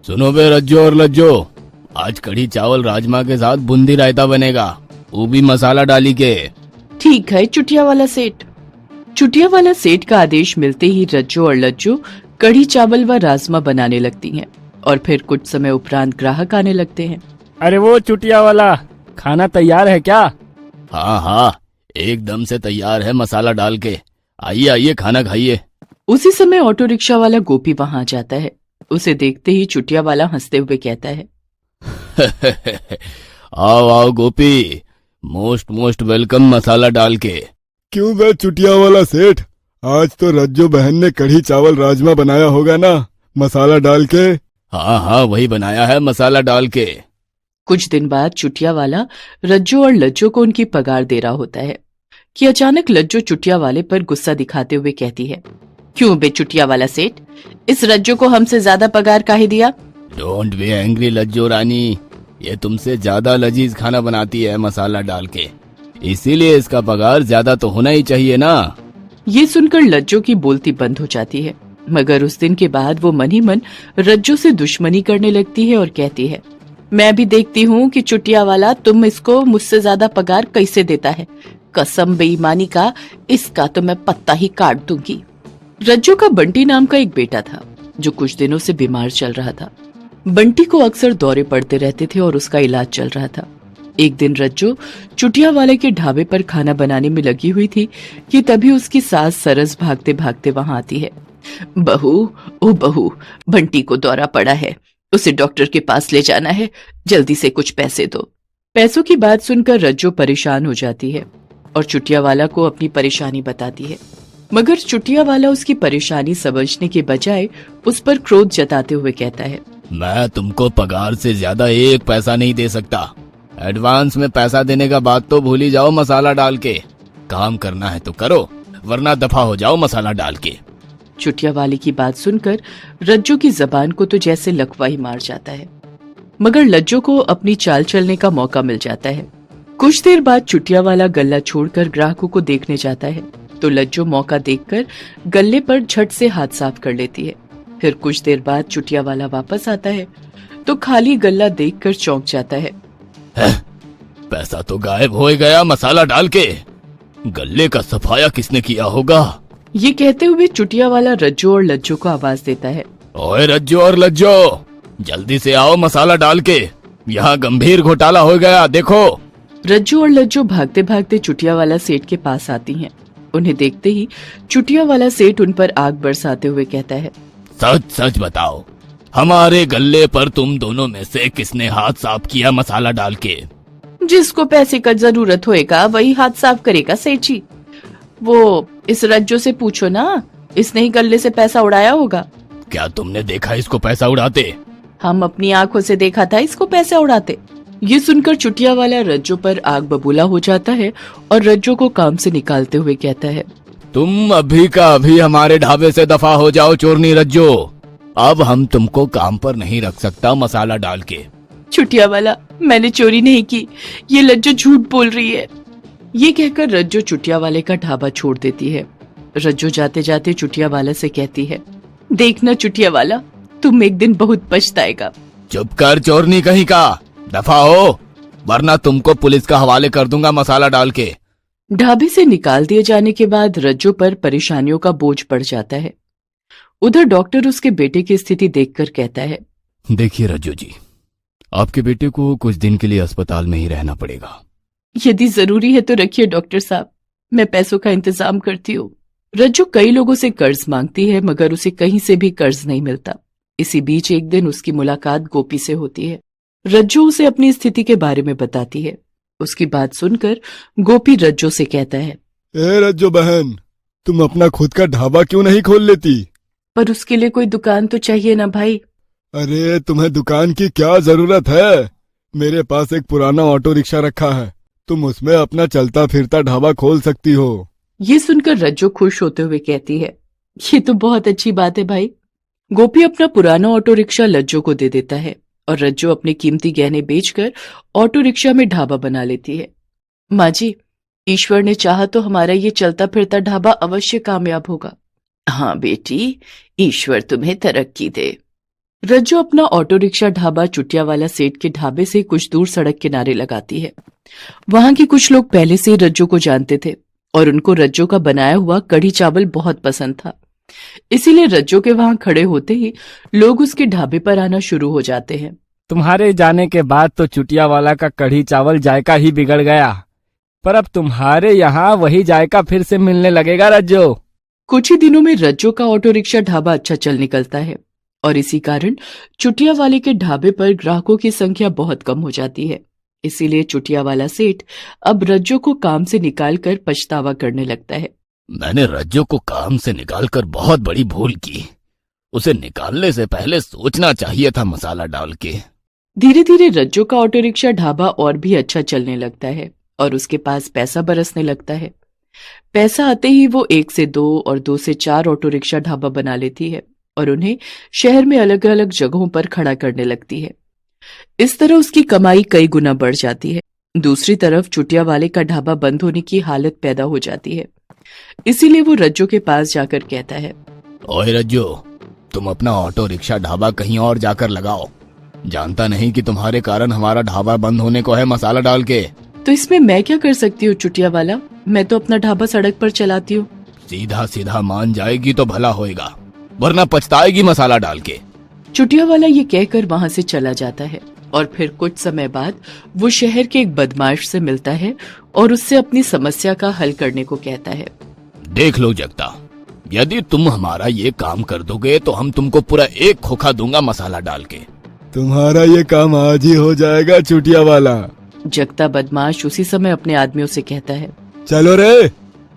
सुनो बे रज्जो और लज्जो, आज कढ़ी चावल राजमा के साथ बूंदी रायता बनेगा, वो भी मसाला डाली के। ठीक है चुटिया वाला सेठ। चुटिया वाला सेठ का आदेश मिलते ही रज्जो और लज्जो कढ़ी चावल व राजमा बनाने लगती हैं और फिर कुछ समय उपरांत ग्राहक आने लगते हैं। अरे वो चुटिया वाला, खाना तैयार है क्या? हाँ हाँ, एकदम से तैयार है मसाला डाल के। आइए आइए खाना खाइए। उसी समय ऑटो रिक्शा वाला गोपी वहां आ जाता है। उसे देखते ही चुटिया वाला हंसते हुए कहता है, आओ आओ गोपी, मोस्ट मोस्ट वेलकम मसाला डाल के। क्यों बे चुटिया वाला सेठ, आज तो रज्जो बहन ने कढ़ी चावल राजमा बनाया होगा ना मसाला डाल के? हाँ हाँ, वही बनाया है मसाला डाल के। कुछ दिन बाद चुटिया वाला रज्जो और लज्जो को उनकी पगार दे रहा होता है कि अचानक लज्जो चुटिया वाले पर गुस्सा दिखाते हुए कहती है, क्यों बे चुटिया वाला सेठ, इस रज्जो को हमसे ज्यादा पगार काहे दिया? डोंट बी एंग्री लज्जो रानी, ये तुमसे ज्यादा लजीज खाना बनाती है मसाला डाल के, इसीलिए इसका पगार ज्यादा तो होना ही चाहिए ना। ये सुनकर लज्जो की बोलती बंद हो जाती है, मगर उस दिन के बाद वो मन ही मन रज्जो से दुश्मनी करने लगती है और कहती है, मैं भी देखती हूँ कि चुटिया वाला तुम इसको मुझसे ज्यादा पगार कैसे देता है। कसम बेईमानी का, इसका तो मैं पत्ता ही काट दूंगी। रज्जो का बंटी नाम का एक बेटा था जो कुछ दिनों से बीमार चल रहा था। बंटी को अक्सर दौरे पड़ते रहते थे और उसका इलाज चल रहा था। एक दिन रज्जो चुटिया वाले के ढाबे पर खाना बनाने में लगी हुई थी कि तभी उसकी सास सरस भागते भागते वहां आती है। बहू, ओ बहू, बंटी को दौरा पड़ा है, उसे डॉक्टर के पास ले जाना है, जल्दी से कुछ पैसे दो। पैसों की बात सुनकर रज्जो परेशान हो जाती है और चुटिया वाला को अपनी परेशानी बताती है, मगर चुटिया वाला उसकी परेशानी समझने के बजाय उस पर क्रोध जताते हुए कहता है, मैं तुमको पगार से ज्यादा एक पैसा नहीं दे सकता। एडवांस में पैसा देने का बात तो भूल ही जाओ मसाला डाल के। काम करना है तो करो, वरना दफा हो जाओ मसाला डाल के। चुटिया वाले की बात सुनकर रज्जो की जबान को तो जैसे लकवा ही मार जाता है, मगर लज्जो को अपनी चाल चलने का मौका मिल जाता है। कुछ देर बाद चुटिया वाला गल्ला छोड़कर ग्राहकों को देखने जाता है तो लज्जो मौका देखकर गल्ले पर झट से हाथ साफ कर लेती है। फिर कुछ देर बाद चुटिया वाला वापस आता है तो खाली गल्ला देखकर चौंक जाता है। पैसा तो गायब हो गया मसाला डाल के, गल्ले का सफाया किसने किया होगा? ये कहते हुए चुटिया वाला रज्जो और लज्जो को आवाज देता है, ओए रज्जो और लज्जो, जल्दी से आओ मसाला डाल के, यहाँ गंभीर घोटाला हो गया देखो। रज्जो और लज्जो भागते भागते चुटिया वाला सेठ के पास आती हैं। उन्हें देखते ही चुटिया वाला सेठ उन पर आग बरसाते हुए कहता है, सच सच बताओ, हमारे गल्ले पर तुम दोनों में से किसने हाथ साफ किया मसाला डाल के? जिसको पैसे का जरूरत होएगा वही हाथ साफ करेगा सेठ जी। वो इस रज्जो से पूछो ना, इसने ही गल्ले से पैसा उड़ाया होगा। क्या तुमने देखा इसको पैसा उड़ाते? हम अपनी आंखों से देखा था इसको पैसे उड़ाते। ये सुनकर चुटिया वाला रज्जो पर आग बबूला हो जाता है और रज्जो को काम से निकालते हुए कहता है, तुम अभी का अभी हमारे ढाबे से दफा हो जाओ चोरनी रज्जो, अब हम तुमको काम पर नहीं रख सकता मसाला डाल के। चुटिया वाला, मैंने चोरी नहीं की, ये लज्जो झूठ बोल रही है। ये कहकर रज्जो चुटिया वाले का ढाबा छोड़ देती है। रज्जो जाते जाते चुटिया वाला से कहती है, देखना चुटिया वाला, तुम एक दिन बहुत पछताएगा। चुप कर चोरनी कहीं का, दफा हो, वरना तुमको पुलिस का हवाले कर दूंगा मसाला डाल के। ढाबे से निकाल दिए जाने के बाद रज्जो पर परेशानियों का बोझ पड़ जाता है। उधर डॉक्टर उसके बेटे की स्थिति देखकर कहता है, देखिए रज्जो जी, आपके बेटे को कुछ दिन के लिए अस्पताल में ही रहना पड़ेगा। यदि जरूरी है तो रखिए डॉक्टर साहब, मैं पैसों का इंतजाम करती हूँ। रज्जो कई लोगों से कर्ज मांगती है मगर उसे कहीं से भी कर्ज नहीं मिलता। इसी बीच एक दिन उसकी मुलाकात गोपी से होती है। रज्जो उसे अपनी स्थिति के बारे में बताती है। उसकी बात सुनकर गोपी रज्जो से कहता है, ए रज्जो बहन, तुम अपना खुद का ढाबा क्यों नहीं खोल लेती? पर उसके लिए कोई दुकान तो चाहिए ना भाई। अरे तुम्हें दुकान की क्या जरूरत है? मेरे पास एक पुराना ऑटो रिक्शा रखा है, तुम उसमें अपना चलता फिरता ढाबा खोल सकती हो। ये सुनकर रज्जो खुश होते हुए कहती है, ये तो बहुत अच्छी बात है भाई। गोपी अपना पुराना ऑटो रिक्शा लज्जो को दे देता है और रज्जो अपने कीमती गहने बेचकर ऑटो रिक्शा में ढाबा बना लेती है। माँ जी, ईश्वर ने चाहा तो हमारा ये चलता फिरता ढाबा अवश्य कामयाब होगा। हाँ बेटी, ईश्वर तुम्हें तरक्की दे। रज्जू अपना ऑटो रिक्शा ढाबा चुटिया वाला सेठ के ढाबे से कुछ दूर सड़क किनारे लगाती है। वहां के कुछ लोग पहले से रज्जू को जानते थे और उनको रज्जू का बनाया हुआ कढ़ी चावल बहुत पसंद था। इसीलिए रज्जू के वहां खड़े होते ही लोग उसके ढाबे पर आना शुरू हो जाते हैं। तुम्हारे जाने के बाद तो चुटिया वाला का कढ़ी चावल जायका ही बिगड़ गया, पर अब तुम्हारे यहाँ वही जायका फिर से मिलने लगेगा रज्जो। कुछ ही दिनों में रज्जो का ऑटो रिक्शा ढाबा अच्छा चल निकलता है और इसी कारण चुटिया वाले के ढाबे पर ग्राहकों की संख्या बहुत कम हो जाती है। इसीलिए चुटिया वाला सेठ अब रज्जो को काम से निकालकर पछतावा करने लगता है। मैंने रज्जो को काम से निकालकर बहुत बड़ी भूल की। उसे निकालने से पहले सोचना चाहिए था मसाला डाल के। धीरे धीरे रज्जो का ऑटो रिक्शा ढाबा और भी अच्छा चलने लगता है और उसके पास पैसा बरसने लगता है। पैसा आते ही वो 1 से 2 और 2 से 4 ऑटो रिक्शा ढाबा बना लेती है और उन्हें शहर में अलग अलग जगहों पर खड़ा करने लगती है। इस तरह उसकी कमाई कई गुना बढ़ जाती है। दूसरी तरफ चुटिया वाले का ढाबा बंद होने की हालत पैदा हो जाती है। इसीलिए वो रज्जो के पास जाकर कहता है, ओए रज्जो, तुम अपना ऑटो रिक्शा ढाबा कहीं और जाकर लगाओ। जानता नहीं कि तुम्हारे कारण हमारा ढाबा बंद होने को है मसाला डाल के। तो इसमें मैं क्या कर सकती हूँ चुटिया वाला? मैं तो अपना ढाबा सड़क पर चलाती हूँ। सीधा सीधा मान जाएगी तो भला होएगा, वरना पछताएगी मसाला डाल के। चुटिया वाला ये कहकर वहां से चला जाता है और फिर कुछ समय बाद वो शहर के एक बदमाश से मिलता है और उससे अपनी समस्या का हल करने को कहता है। देख लो जगता, यदि तुम हमारा ये काम कर दोगे तो हम तुमको पूरा एक खोखा दूंगा मसाला डाल के। तुम्हारा ये काम आज ही हो जाएगा चुटिया वाला। जगता बदमाश उसी समय अपने आदमियों से कहता है, चलो रे,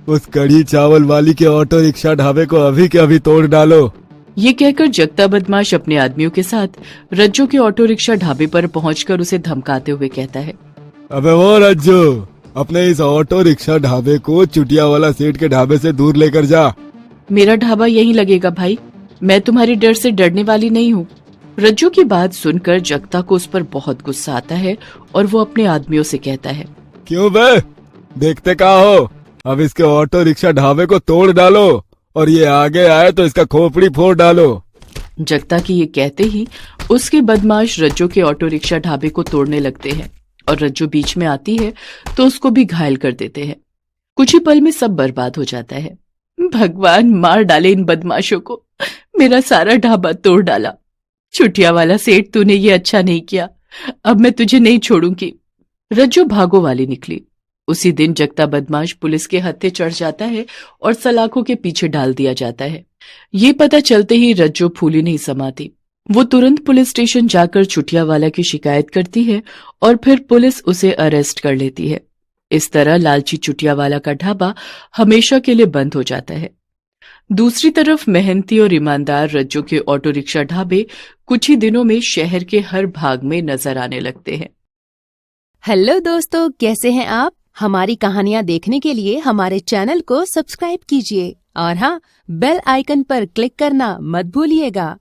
उस कढ़ी चावल वाली के ऑटो रिक्शा ढाबे को अभी के अभी तोड़ डालो। ये कहकर जगता बदमाश अपने आदमियों के साथ रज्जो के ऑटो रिक्शा ढाबे पर पहुंचकर उसे धमकाते हुए कहता है, अबे वो रज्जो, अपने इस ऑटो रिक्शा ढाबे को चुटिया वाला सेठ के ढाबे से दूर लेकर जा। मेरा ढाबा यहीं लगेगा भाई, मैं तुम्हारी डर से डरने वाली नहीं हूँ। रज्जू की बात सुनकर जगता को उस पर बहुत गुस्सा आता है और वो अपने आदमियों से कहता है, क्यों बे, देखते कहाँ हो? अब इसके ऑटो रिक्शा ढाबे को तोड़ डालो और ये आगे आए तो इसका खोपड़ी फोड़ डालो। जगता की ये कहते ही उसके बदमाश रज्जू के ऑटो रिक्शा ढाबे को तोड़ने लगते हैं और रज्जू बीच में आती है तो उसको भी घायल कर देते हैं। कुछ ही पल में सब बर्बाद हो जाता है। भगवान मार डाले इन बदमाशों को, मेरा सारा ढाबा तोड़ डाला। चुटिया वाला सेठ, तूने ये अच्छा नहीं किया, अब मैं तुझे नहीं छोड़ूंगी। रज्जू भागो वाली निकली। उसी दिन जगता बदमाश पुलिस के हत्थे चढ़ जाता है और सलाखों के पीछे डाल दिया जाता है। ये पता चलते ही रज्जू फूली नहीं समाती। वो तुरंत पुलिस स्टेशन जाकर चुटिया वाला की शिकायत करती है और फिर पुलिस उसे अरेस्ट कर लेती है। इस तरह लालची चुटिया वाला का ढाबा हमेशा के लिए बंद हो जाता है। दूसरी तरफ मेहनती और ईमानदार रज्जू के ऑटो रिक्शा ढाबे कुछ ही दिनों में शहर के हर भाग में नजर आने लगते हैं। हेलो दोस्तों, कैसे हैं आप? हमारी कहानियाँ देखने के लिए हमारे चैनल को सब्सक्राइब कीजिए और हाँ, बेल आइकन पर क्लिक करना मत भूलिएगा।